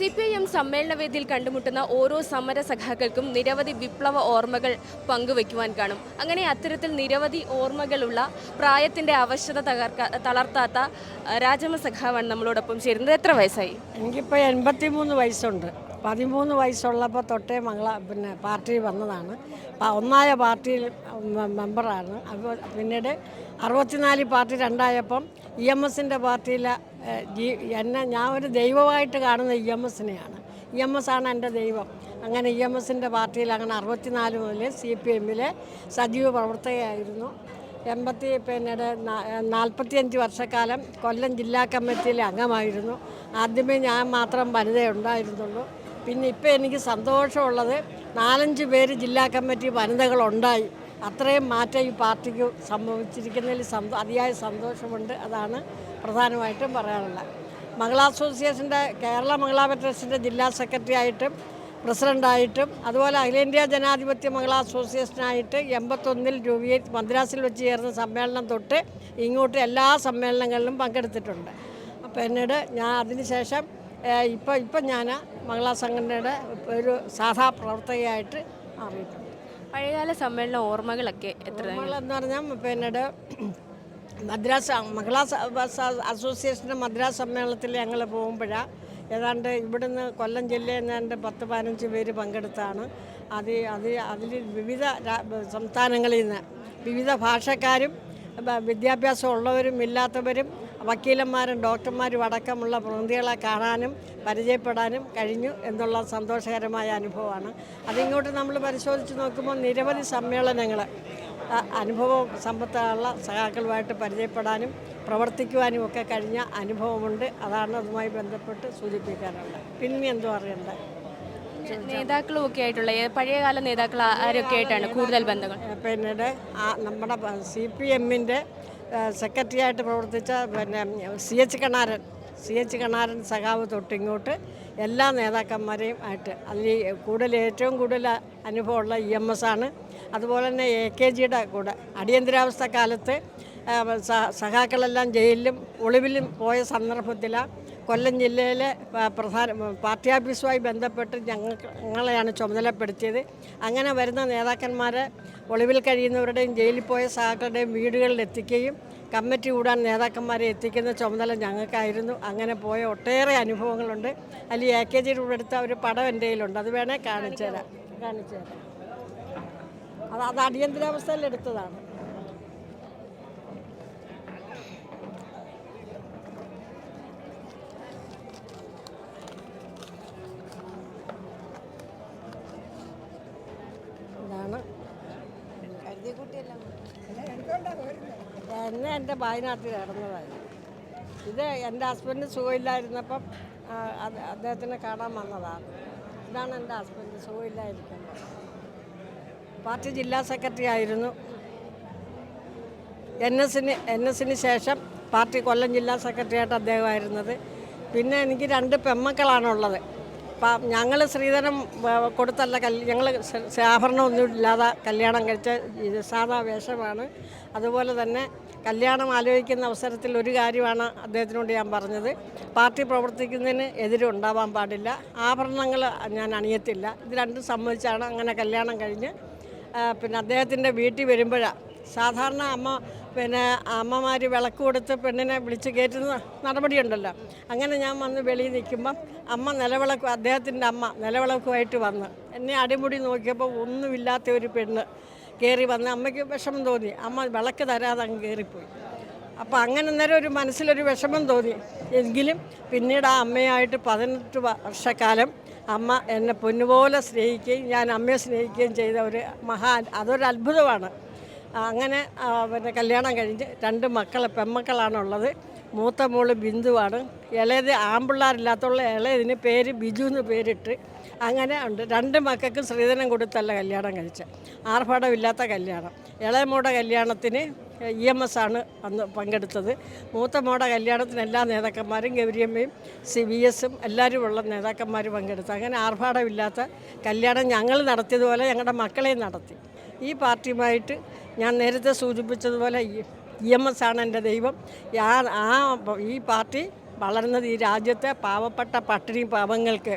CPIM സമ്മേളനവേദിയിൽ കണ്ടുമുട്ടുന്ന ഓരോ സമര സഖാക്കൾക്കും നിരവധി വിപ്ലവ ഓർമ്മകൾ പങ്കുവയ്ക്കുവാൻ കാണും. അങ്ങനെ അത്തരത്തിൽ നിരവധി ഓർമ്മകളുള്ള പ്രായത്തിൻ്റെ അവശത തളർത്താത്ത രാജമ്മ സഖാവാണ് നമ്മളോടൊപ്പം ചേരുന്നത്. എത്ര വയസ്സായി? എനിക്കിപ്പോൾ 83 വയസ്സുണ്ട്. 13 വയസ്സുള്ളപ്പോൾ തൊട്ടേ പാർട്ടി വന്നതാണ്. ഒന്നായ പാർട്ടിയിൽ മെമ്പറാണ്. അപ്പോൾ പിന്നീട് 64 പാർട്ടി രണ്ടായപ്പം EMSൻ്റെ പാർട്ടിയിൽ ഞാൻ ഒരു ദൈവമായിട്ട് കാണുന്ന EMSനെയാണ്. EMS ആണ് എൻ്റെ ദൈവം. അങ്ങനെ EMSൻ്റെ പാർട്ടിയിൽ അങ്ങനെ 64 മുതൽ CPIMലെ സജീവ പ്രവർത്തകയായിരുന്നു. പിന്നീട് 45 വർഷക്കാലം കൊല്ലം ജില്ലാ കമ്മിറ്റിയിലെ അംഗമായിരുന്നു. ആദ്യമേ ഞാൻ മാത്രം വനിതയുണ്ടായിരുന്നുള്ളൂ. പിന്നെ ഇപ്പോൾ എനിക്ക് സന്തോഷമുള്ളത് 4-5 പേര് ജില്ലാ കമ്മിറ്റി വനിതകളുണ്ടായി. അത്രയും മാറ്റം ഈ പാർട്ടിക്ക് സംഭവിച്ചിരിക്കുന്നതിൽ അതിയായ സന്തോഷമുണ്ട്. അതാണ് പ്രധാനമായിട്ടും പറയാനുള്ളത്. മഹിളാ അസോസിയേഷൻ്റെ കേരള മഹിളാ ഫെഡറേഷൻ്റെ ജില്ലാ സെക്രട്ടറി ആയിട്ടും പ്രസിഡൻ്റായിട്ടും അതുപോലെ അഖിലേന്ത്യാ ജനാധിപത്യ മഹിളാ അസോസിയേഷനായിട്ട് 81 മദ്രാസിൽ വെച്ച് ചേർന്ന സമ്മേളനം തൊട്ട് ഇങ്ങോട്ട് എല്ലാ സമ്മേളനങ്ങളിലും പങ്കെടുത്തിട്ടുണ്ട്. പിന്നീട് ഞാൻ അതിനുശേഷം ഇപ്പം ഞാൻ മഹിളാ സംഘടനയുടെ ഒരു സാധാ പ്രവർത്തകയായിട്ട് മാറിയിട്ടുണ്ട്. പഴയകാല സമ്മേളന ഓർമ്മകളൊക്കെ ഓർമ്മകളെന്ന് പറഞ്ഞാൽ പിന്നീട് മദ്രാസ് മഹിളാ അസോസിയേഷൻ്റെ മദ്രാസ് സമ്മേളനത്തിൽ ഞങ്ങൾ പോകുമ്പോഴാണ് ഏതാണ്ട് ഇവിടുന്ന് കൊല്ലം ജില്ലയിൽ നിന്ന് 10-15 പേര് പങ്കെടുത്താണ്. അതിൽ വിവിധ സംസ്ഥാനങ്ങളിൽ നിന്ന് വിവിധ ഭാഷക്കാരും വിദ്യാഭ്യാസം ഉള്ളവരും ഇല്ലാത്തവരും വക്കീലന്മാരും ഡോക്ടർമാരും അടക്കമുള്ള പ്രതിനിധികളെ കാണാനും പരിചയപ്പെടാനും കഴിഞ്ഞു എന്നുള്ള സന്തോഷകരമായ അനുഭവമാണ്. അതിങ്ങോട്ട് നമ്മൾ പരിശോധിച്ച് നോക്കുമ്പോൾ നിരവധി സമ്മേളനങ്ങൾ അനുഭവം സമ്പത്തുള്ള സഖാക്കളുമായിട്ട് പരിചയപ്പെടാനും പ്രവർത്തിക്കുവാനും ഒക്കെ കഴിഞ്ഞ അനുഭവമുണ്ട്. അതാണ് അതുമായി ബന്ധപ്പെട്ട് സൂചിപ്പിക്കാനുള്ളത്. പിന്നെ എന്തോ അറിയണ്ടേ, നേതാക്കളും ഒക്കെ ആയിട്ടുള്ള പഴയകാല നേതാക്കൾ ആരൊക്കെ ആയിട്ടാണ് കൂടുതൽ ബന്ധങ്ങൾ? പിന്നീട് നമ്മുടെ CPIMൻ്റെ സെക്രട്ടറിയായിട്ട് പ്രവർത്തിച്ച CH കണാരൻ സഖാവ് തൊട്ടിങ്ങോട്ട് എല്ലാ നേതാക്കന്മാരെയും ആയിട്ട് അതിൽ ഏറ്റവും കൂടുതൽ അനുഭവമുള്ള EMS ആണ്. അതുപോലെ തന്നെ AKGയുടെ കൂടെ അടിയന്തരാവസ്ഥ കാലത്ത് സഖാക്കളെല്ലാം ജയിലിലും ഒളിവിലും പോയ സന്ദർഭത്തിലാണ് കൊല്ലം ജില്ലയിലെ പാർട്ടി ഓഫീസുമായി ബന്ധപ്പെട്ട് ഞങ്ങളെയാണ് ചുമതലപ്പെടുത്തിയത്. അങ്ങനെ വരുന്ന നേതാക്കന്മാരെ ഒളിവിൽ കഴിയുന്നവരുടെയും ജയിലിൽ പോയ സഖാക്കളുടെയും വീടുകളിൽ എത്തിക്കുകയും കമ്മിറ്റി കൂടാൻ നേതാക്കന്മാരെ എത്തിക്കുന്ന ചുമതല ഞങ്ങൾക്കായിരുന്നു. അങ്ങനെ പോയ ഒട്ടേറെ അനുഭവങ്ങളുണ്ട്. അതിൽ AKGയുടെ കൂടെ എടുത്ത ഒരു പടം എൻ്റെ കയ്യിലുണ്ട്. അത് വേണേൽ കാണിച്ചു തരാം. അത് അടിയന്തരാവസ്ഥയിൽ എടുത്തതാണ്. ഇതാണ് എന്നെ എൻ്റെ ബായിനകത്ത് കിടന്നതായിരുന്നു. ഇത് എൻ്റെ ഹസ്ബൻഡ് സുഖമില്ലായിരുന്നപ്പം അദ്ദേഹത്തിനെ കാണാൻ വന്നതാണ്. ഇതാണ് എൻ്റെ ഹസ്ബൻഡ് സുഖമില്ലായിരിക്കുന്നത്. പാർട്ടി ജില്ലാ സെക്രട്ടറി ആയിരുന്നു. NSന് ശേഷം പാർട്ടി കൊല്ലം ജില്ലാ സെക്രട്ടറിയായിട്ട് അദ്ദേഹമായിരുന്നത്. പിന്നെ എനിക്ക് 2 പെൺമക്കളാണുള്ളത്. അപ്പം ഞങ്ങൾ സ്ത്രീധനം കൊടുത്തല്ല ഞങ്ങൾ ആഭരണമൊന്നും ഇല്ലാതെ കല്യാണം കഴിച്ച സാധാ വേഷമാണ്. അതുപോലെ തന്നെ കല്യാണം ആലോചിക്കുന്ന അവസരത്തിൽ ഒരു കാര്യമാണ് അദ്ദേഹത്തിനോട് ഞാൻ പറഞ്ഞത്, പാർട്ടി പ്രവർത്തിക്കുന്നതിന് എതിരുണ്ടാവാൻ പാടില്ല, ആഭരണങ്ങൾ ഞാൻ അണിയത്തില്ല. ഇത് രണ്ടും സമ്മതിച്ചാണ് അങ്ങനെ കല്യാണം കഴിഞ്ഞ് പിന്നെ അദ്ദേഹത്തിൻ്റെ വീട്ടിൽ വരുമ്പോഴാണ് സാധാരണ അമ്മമാർ വിളക്ക് കൊടുത്ത് പെണ്ണിനെ വിളിച്ച് കയറ്റുന്ന നടപടിയുണ്ടല്ലോ. അങ്ങനെ ഞാൻ വന്ന് വെളിയിൽ നിൽക്കുമ്പം അദ്ദേഹത്തിൻ്റെ അമ്മ നിലവിളക്കുമായിട്ട് വന്ന് എന്നെ അടിമുടി നോക്കിയപ്പോൾ ഒന്നുമില്ലാത്ത ഒരു പെണ്ണ് കയറി വന്ന് അമ്മയ്ക്ക് വിഷമം തോന്നി. അമ്മ വിളക്ക് തരാതെ അങ്ങ് കയറിപ്പോയി. അപ്പോൾ അങ്ങനെ നേരം ഒരു മനസ്സിലൊരു വിഷമം തോന്നി. എങ്കിലും പിന്നീട് ആ അമ്മയായിട്ട് 18 വർഷക്കാലം അമ്മ എന്നെ പൊന്നുപോലെ സ്നേഹിക്കുകയും ഞാൻ അമ്മയെ സ്നേഹിക്കുകയും ചെയ്ത ഒരു അതൊരു അത്ഭുതമാണ്. അങ്ങനെ കല്യാണം കഴിഞ്ഞ് 2 പെൺമക്കളാണുള്ളത്. മൂത്ത മോള് ബിന്ദുവാണ്. ഇളയത് ആൺപിള്ളേരില്ലാത്തുള്ള ഇളയതിന് പേര് ബിജു എന്ന് പേരിട്ട് അങ്ങനെ ഉണ്ട്. 2 മക്കൾക്കും സ്ത്രീധനം കൊടുത്തല്ല കല്യാണം കഴിച്ച, ആർഭാടമില്ലാത്ത കല്യാണം. ഇളയ മോടെ കല്യാണത്തിന് EMS ആണ് അന്ന് പങ്കെടുത്തത്. മൂത്ത മോടെ കല്യാണത്തിന് എല്ലാ നേതാക്കന്മാരും ഗൗരിയമ്മയും VS എല്ലാവരും ഉള്ള നേതാക്കന്മാർ പങ്കെടുത്തു. അങ്ങനെ ആർഭാടമില്ലാത്ത കല്യാണം ഞങ്ങൾ നടത്തിയതുപോലെ ഞങ്ങളുടെ മക്കളെയും നടത്തി. ഈ പാർട്ടിയുമായിട്ട് ഞാൻ നേരത്തെ സൂചിപ്പിച്ചതുപോലെ EMS ആണ് എൻ്റെ ദൈവം. ഈ പാർട്ടി വളർന്നത് ഈ രാജ്യത്തെ പാവപ്പെട്ട പട്ടിണി പാവങ്ങൾക്ക്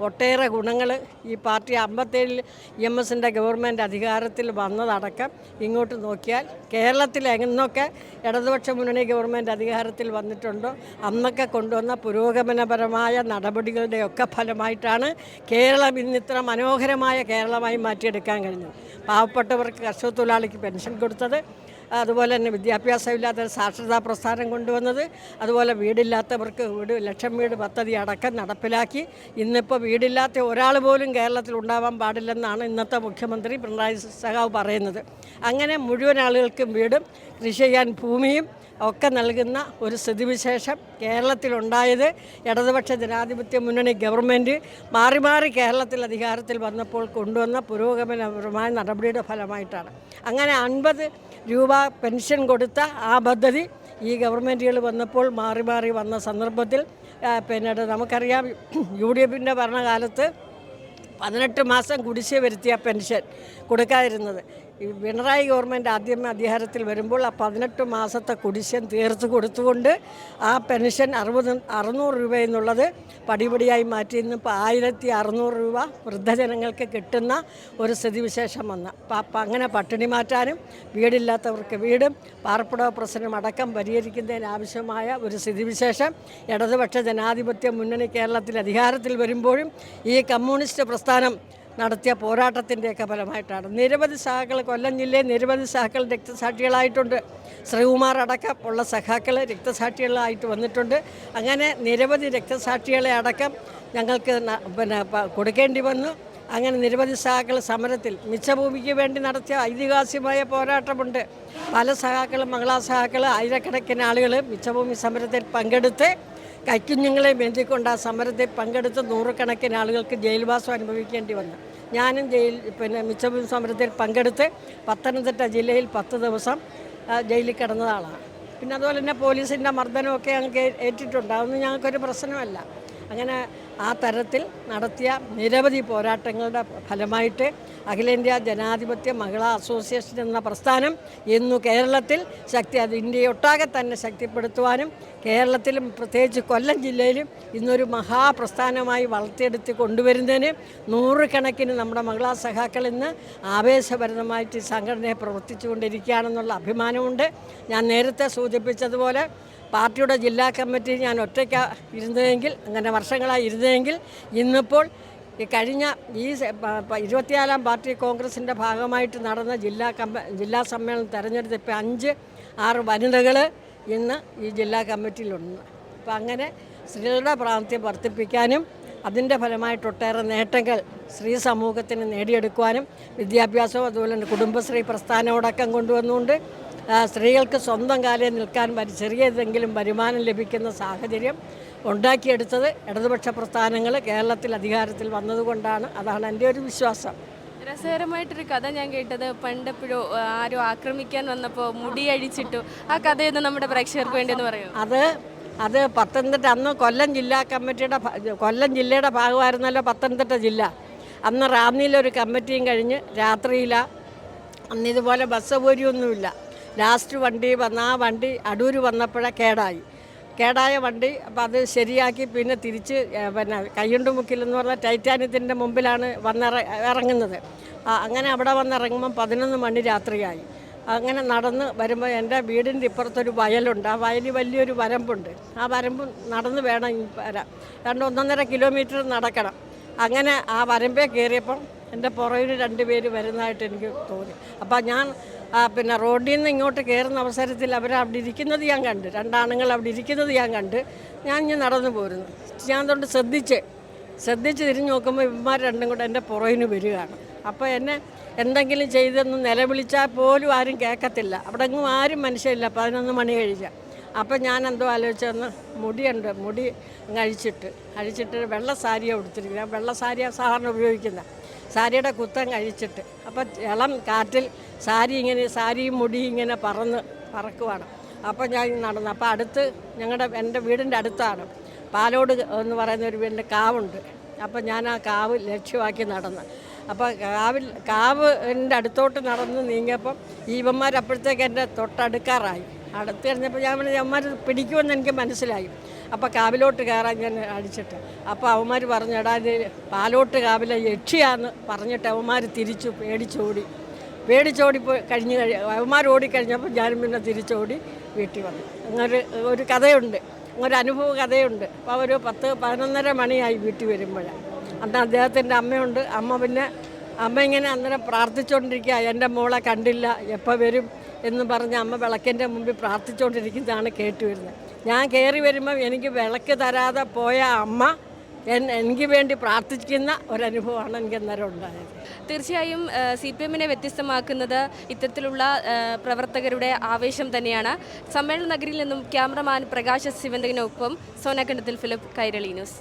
ഒട്ടേറെ ഗുണങ്ങൾ ഈ പാർട്ടി 57 EMSൻ്റെ ഗവൺമെൻറ് അധികാരത്തിൽ വന്നതടക്കം ഇങ്ങോട്ട് നോക്കിയാൽ കേരളത്തിൽ എന്നൊക്കെ ഇടതുപക്ഷ മുന്നണി ഗവൺമെൻറ് അധികാരത്തിൽ വന്നിട്ടുണ്ടോ അന്നൊക്കെ കൊണ്ടുവന്ന പുരോഗമനപരമായ നടപടികളുടെയൊക്കെ ഫലമായിട്ടാണ് കേരളം ഇന്നിത്ര മനോഹരമായ കേരളമായി മാറ്റിയെടുക്കാൻ കഴിഞ്ഞത്. പാവപ്പെട്ടവർക്ക് കർഷക തൊഴിലാളിക്ക് പെൻഷൻ കൊടുത്തത്, അതുപോലെ തന്നെ വിദ്യാഭ്യാസമില്ലാത്ത സാക്ഷരതാ പ്രസ്ഥാനം കൊണ്ടുവന്നത്, അതുപോലെ വീടില്ലാത്തവർക്ക് ലക്ഷം വീട് പദ്ധതി അടക്കം നടപ്പിലാക്കി. ഇന്നിപ്പോൾ വീടില്ലാത്ത ഒരാൾ പോലും കേരളത്തിൽ ഉണ്ടാവാൻ പാടില്ലെന്നാണ് ഇന്നത്തെ മുഖ്യമന്ത്രി പിണറായി സഖാവ് പറയുന്നത്. അങ്ങനെ മുഴുവൻ ആളുകൾക്കും വീടും കൃഷി ചെയ്യാൻ ഭൂമിയും ഒക്കെ നൽകുന്ന ഒരു സ്ഥിതിവിശേഷം കേരളത്തിലുണ്ടായത് ഇടതുപക്ഷ ജനാധിപത്യ മുന്നണി ഗവൺമെൻറ് മാറി മാറി കേരളത്തിൽ അധികാരത്തിൽ വന്നപ്പോൾ കൊണ്ടുവന്ന പുരോഗമനപരമായ നടപടിയുടെ ഫലമായിട്ടാണ്. അങ്ങനെ 50 രൂപ പെൻഷൻ കൊടുത്ത ആ പദ്ധതി ഈ ഗവൺമെൻറ്റുകൾ വന്നപ്പോൾ മാറി മാറി വന്ന സന്ദർഭത്തിൽ പിന്നീട് നമുക്കറിയാം UDFൻ്റെ ഭരണകാലത്ത് 18 മാസം കുടിശ്ശിക വരുത്തിയ പെൻഷൻ കൊടുക്കാതിരുന്നത്. ഈ പിണറായി ഗവൺമെൻറ് ആദ്യമേ അധികാരത്തിൽ വരുമ്പോൾ ആ 18 മാസത്തെ കുടിശ്ശിക തീർത്ത് കൊടുത്തുകൊണ്ട് ആ പെൻഷൻ 600 രൂപ എന്നുള്ളത് പടിപടിയായി മാറ്റി ഇന്നിപ്പോൾ 1600 രൂപ വൃദ്ധജനങ്ങൾക്ക് കിട്ടുന്ന ഒരു സ്ഥിതിവിശേഷം വന്ന. അപ്പം അങ്ങനെ പട്ടിണി മാറ്റാനും വീടില്ലാത്തവർക്ക് വീടും പാർപ്പിട പ്രശ്നം അടക്കം പരിഹരിക്കുന്നതിനാവശ്യമായ ഒരു സ്ഥിതിവിശേഷം ഇടതുപക്ഷ ജനാധിപത്യ മുന്നണി കേരളത്തിൽ അധികാരത്തിൽ വരുമ്പോഴും ഈ കമ്മ്യൂണിസ്റ്റ് പ്രസ്ഥാനം നടത്തിയ പോരാട്ടത്തിൻ്റെയൊക്കെ ഫലമായിട്ടാണ്. നിരവധി സഹാക്കൾ കൊല്ലം ജില്ലയിൽ നിരവധി സഹാക്കൾ രക്തസാക്ഷികളായിട്ടുണ്ട്. ശ്രീകുമാർ അടക്കം ഉള്ള സഖാക്കൾ രക്തസാക്ഷികളായിട്ട് വന്നിട്ടുണ്ട്. അങ്ങനെ നിരവധി രക്തസാക്ഷികളെ അടക്കം ഞങ്ങൾക്ക് കൊടുക്കേണ്ടി വന്നു. അങ്ങനെ നിരവധി സഹാക്കൾ സമരത്തിൽ മിച്ചഭൂമിക്ക് വേണ്ടി നടത്തിയ ഐതിഹാസികമായ പോരാട്ടമുണ്ട്. പല സഹാക്കളും മഹിളാ സഹാക്കൾ ആയിരക്കണക്കിന് ആളുകൾ മിച്ചഭൂമി സമരത്തിൽ പങ്കെടുത്ത് കൈക്കുഞ്ഞുങ്ങളെ ബന്ധിക്കൊണ്ട് ആ സമരത്തിൽ പങ്കെടുത്ത് നൂറുകണക്കിന് ആളുകൾക്ക് ജയിൽവാസം അനുഭവിക്കേണ്ടി വന്നു. ഞാനും മിച്ചഭൂമി സമരത്തിൽ പങ്കെടുത്ത് പത്തനംതിട്ട ജില്ലയിൽ 10 ദിവസം ജയിലിൽ കിടന്ന ആളാണ്. പിന്നെ അതുപോലെ തന്നെ പോലീസിൻ്റെ മർദ്ദനമൊക്കെ ഞങ്ങൾക്ക് ഏറ്റിട്ടുണ്ട്. അതൊന്നും ഞങ്ങൾക്കൊരു പ്രശ്നമല്ല. അങ്ങനെ ആ തരത്തിൽ നടത്തിയ നിരവധി പോരാട്ടങ്ങളുടെ ഫലമായിട്ട് അഖിലേന്ത്യാ ജനാധിപത്യ മഹിളാ അസോസിയേഷൻ എന്ന പ്രസ്ഥാനം ഇന്നു കേരളത്തിൽ അത് ഇന്ത്യയൊട്ടാകെ തന്നെ ശക്തിപ്പെടുത്തുവാനും കേരളത്തിലും പ്രത്യേകിച്ച് കൊല്ലം ജില്ലയിലും ഇന്നൊരു മഹാപ്രസ്ഥാനമായി വളർത്തിയെടുത്ത് കൊണ്ടുവരുന്നതിന് നൂറുകണക്കിന് നമ്മുടെ മഹിളാ സഖാക്കൾ ഇന്ന് ആവേശഭരിതമായിട്ട് ഈ സംഘടനയെ പ്രവർത്തിച്ചു കൊണ്ടിരിക്കുകയാണെന്നുള്ള അഭിമാനമുണ്ട്. ഞാൻ നേരത്തെ സൂചിപ്പിച്ചതുപോലെ പാർട്ടിയുടെ ജില്ലാ കമ്മിറ്റി ഞാൻ ഒറ്റയ്ക്ക് ഇരുന്നതെങ്കിൽ, അങ്ങനെ വർഷങ്ങളായി ഇരുന്നതെങ്കിൽ, ഇന്നിപ്പോൾ ഈ കഴിഞ്ഞ ഈ 24ാം പാർട്ടി കോൺഗ്രസിൻ്റെ ഭാഗമായിട്ട് നടന്ന ജില്ലാ സമ്മേളനം തെരഞ്ഞെടുത്ത് ഇപ്പോൾ 5-6 വനിതകൾ ഇന്ന് ഈ ജില്ലാ കമ്മിറ്റിയിലുണ്ട്. അപ്പോൾ അങ്ങനെ സ്ത്രീകളുടെ പ്രാതിനിധ്യം വർദ്ധിപ്പിക്കാനും അതിൻ്റെ ഫലമായിട്ട് ഒട്ടേറെ നേട്ടങ്ങൾ സ്ത്രീ സമൂഹത്തിന് നേടിയെടുക്കുവാനും വിദ്യാഭ്യാസവും അതുപോലെ തന്നെ കുടുംബശ്രീ പ്രസ്ഥാനമടക്കം കൊണ്ടുവന്നുകൊണ്ട് സ്ത്രീകൾക്ക് സ്വന്തം കാലിൽ നിൽക്കാൻ ചെറിയതെങ്കിലും വരുമാനം ലഭിക്കുന്ന സാഹചര്യം ഉണ്ടാക്കിയെടുത്തത് ഇടതുപക്ഷ പ്രസ്ഥാനങ്ങൾ കേരളത്തിൽ അധികാരത്തിൽ വന്നതുകൊണ്ടാണ്. അതാണ് എൻ്റെ ഒരു വിശ്വാസം. രസകരമായിട്ടൊരു കഥ ഞാൻ കേട്ടത്, പണ്ടെപ്പോഴും ആരും ആക്രമിക്കാൻ വന്നപ്പോൾ മുടി അഴിച്ചിട്ടു. ആ കഥയൊന്ന് നമ്മുടെ പ്രേക്ഷകർക്ക് വേണ്ടി എന്ന് പറയൂ. അത് പത്തനംതിട്ട, അന്ന് കൊല്ലം ജില്ലാ കമ്മിറ്റിയുടെ കൊല്ലം ജില്ലയുടെ ഭാഗമായിരുന്നല്ലോ പത്തനംതിട്ട ജില്ല. അന്ന് റാന്നിയിലൊരു കമ്മിറ്റിയും കഴിഞ്ഞ് രാത്രിയിലാണ്. അന്നിതുപോലെ ബസ് സൗകര്യമൊന്നുമില്ല. ലാസ്റ്റ് വണ്ടി വന്ന ആ വണ്ടി അടൂർ വന്നപ്പോഴാണ് കേടായ വണ്ടി. അപ്പോൾ അത് ശരിയാക്കി പിന്നെ തിരിച്ച് കയ്യുണ്ടുമുക്കിലെന്ന് പറഞ്ഞാൽ ടൈറ്റാനിയത്തിൻ്റെ മുമ്പിലാണ് ഇറങ്ങുന്നത്. അങ്ങനെ അവിടെ വന്നിറങ്ങുമ്പം 11 മണി രാത്രിയായി. അങ്ങനെ നടന്ന് വരുമ്പോൾ എൻ്റെ വീടിൻ്റെ ഇപ്പുറത്തൊരു വയലുണ്ട്. ആ വയലിൽ വലിയൊരു വരമ്പുണ്ട്. ആ വരമ്പ് നടന്ന് വേണം വരാൻ. 1.5 കിലോമീറ്റർ നടക്കണം. അങ്ങനെ ആ വരമ്പേ കയറിയപ്പം എൻ്റെ പുറകിൽ 2 പേര് വരുന്നതായിട്ട് എനിക്ക് തോന്നി. അപ്പോൾ ഞാൻ റോഡിൽ നിന്ന് ഇങ്ങോട്ട് കയറുന്ന അവസരത്തിൽ അവിടെ ഇരിക്കുന്നത് ഞാൻ കണ്ട്, 2 ആണുങ്ങൾ അവിടെ ഇരിക്കുന്നത് ഞാൻ കണ്ട്. ഞാൻ ഇങ്ങനെ നടന്നു പോരുന്നു. ഞാൻ അതുകൊണ്ട് ശ്രദ്ധിച്ച് തിരിഞ്ഞ് നോക്കുമ്പോൾ ഇവന്മാർ 2 കൂടെ എൻ്റെ പുറകിന് വരികയാണ്. അപ്പോൾ എന്നെ എന്തെങ്കിലും ചെയ്തെന്ന് നിലവിളിച്ചാൽ പോലും ആരും കേൾക്കത്തില്ല. അവിടെ എങ്ങും ആരും മനുഷ്യരില്ല. 11 മണി കഴിച്ച. അപ്പം ഞാൻ എന്തോ ആലോചിച്ചെന്ന് മുടി അഴിച്ചിട്ട് വെള്ള സാരിയാണ് ഉടുത്തിരിക്കുന്നത്. വെള്ള സാരിയാണ് സാധാരണ ഉപയോഗിക്കുന്നത്. സാരിയുടെ കുത്തം കഴിച്ചിട്ട് അപ്പോൾ ഇളം കാറ്റിൽ സാരിയും മുടിയും ഇങ്ങനെ പറക്കുവാണ്. അപ്പോൾ ഞാൻ നടന്നു. അപ്പോൾ എൻ്റെ വീടിൻ്റെ അടുത്താണ് പാലോട് എന്ന് പറയുന്ന ഒരു വീടിൻ്റെ കാവുണ്ട്. അപ്പോൾ ഞാൻ ആ കാവ് ലക്ഷ്യമാക്കി നടന്നു. അപ്പോൾ കാവിൻ്റെ അടുത്തോട്ട് നടന്ന് നീങ്ങിയപ്പം ഇവന്മാർ അപ്പോഴത്തേക്ക് എൻ്റെ തൊട്ടടുക്കാറായി. അടുത്ത് കഴിഞ്ഞപ്പോൾ ഞാൻ ഇവന്മാർ പിടിക്കുമെന്ന് എനിക്ക് മനസ്സിലായി. അപ്പോൾ കാവിലോട്ട് കയറാൻ ഞാൻ അടിച്ചിട്ട് അപ്പോൾ അവന്മാർ പറഞ്ഞു എടാ ഇത് പാലോട്ട് കാവിലെ യക്ഷിയാന്ന് പറഞ്ഞിട്ട് അവന്മാർ തിരിച്ചു പേടിച്ചോടിപ്പോയി അവന്മാർ ഓടിക്കഴിഞ്ഞപ്പോൾ ഞാനും പിന്നെ തിരിച്ചോടി വീട്ടിൽ വന്നു. അങ്ങനെ ഒരു കഥയുണ്ട്, ഒരു അനുഭവ കഥയുണ്ട്. അപ്പോൾ ഒരു 10-11 മണിയായി വീട്ടിൽ വരുമ്പോഴാണ്. അന്ന് അദ്ദേഹത്തിൻ്റെ അമ്മയുണ്ട്. അമ്മ ഇങ്ങനെ അന്നേരം പ്രാർത്ഥിച്ചുകൊണ്ടിരിക്കുക, എൻ്റെ മോളെ കണ്ടില്ല, എപ്പോൾ വരും എന്ന് പറഞ്ഞ് അമ്മ വിളക്കിൻ്റെ മുമ്പിൽ പ്രാർത്ഥിച്ചുകൊണ്ടിരിക്കുന്നതാണ് കേട്ട് വരുന്നത്. ഞാൻ കയറി വരുമ്പം എനിക്ക് വിളക്ക് തരാതെ പോയ അമ്മ എനിക്ക് വേണ്ടി പ്രാർത്ഥിക്കുന്ന ഒരനുഭവമാണ് എനിക്ക് അന്നേരം ഉണ്ടായത്. തീർച്ചയായും CPM-നെ വ്യത്യസ്തമാക്കുന്നത് ഇത്തരത്തിലുള്ള പ്രവർത്തകരുടെ ആവേശം തന്നെയാണ്. സമ്മേളന നഗരിയിൽ നിന്നും ക്യാമറമാൻ പ്രകാശ് ശിവന്തകിനൊപ്പം സോന കണ്ടത്തിൽ ഫിലിപ്പ്, കൈരളി ന്യൂസ്.